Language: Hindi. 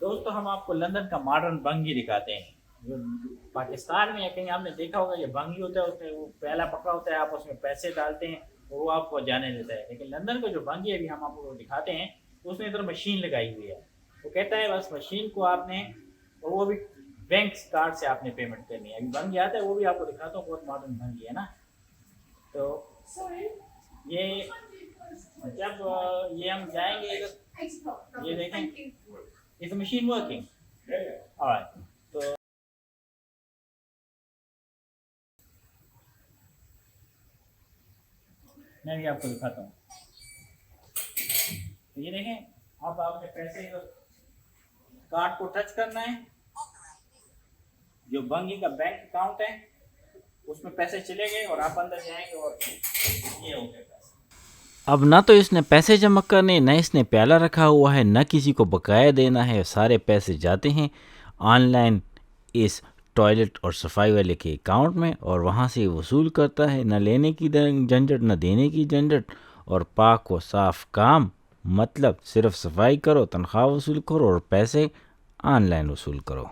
दोस्तों हम आपको लंदन का मॉडर्न बंगी दिखाते हैं। जो पाकिस्तान में या कहीं आपने देखा होगा, ये बंगी होता है, उसमें वो पहला पकड़ा होता है, आप उसमें पैसे डालते हैं और वो आपको जाने देता है। लेकिन लंदन का जो बंगी है अभी हम आपको दिखाते हैं, तो उसमें इधर मशीन लगाई हुई है। वो कहता है बस मशीन को आपने, और वो भी बैंक कार्ड से आपने पेमेंट करनी है। अभी बंगी आता है, वो भी आपको दिखाता हूँ, बहुत मॉडर्न बंगी है ना। तो ये जब ये हम जाएंगे इधर, ये देखें, इज मशीन वर्किंग? ऑलराइट। तो मैं भी आपको दिखाता हूँ। तो ये देखें, अब आपने पैसे कार्ड को टच करना है, जो बंगी का बैंक अकाउंट है उसमें पैसे चले गए और आप अंदर जाएंगे और ये हो गया पैसे। अब ना तो इसने पैसे जमा करने, न इसने प्याला रखा हुआ है, न किसी को बकाया देना है। सारे पैसे जाते हैं ऑनलाइन इस टॉयलेट और सफाई वाले के अकाउंट में, और वहाँ से वसूल करता है। न लेने की झंझट, न देने की झंझट, और पाक व साफ काम। मतलब सिर्फ सफाई करो, तनख्वाह वसूल करो और पैसे ऑनलाइन वसूल करो।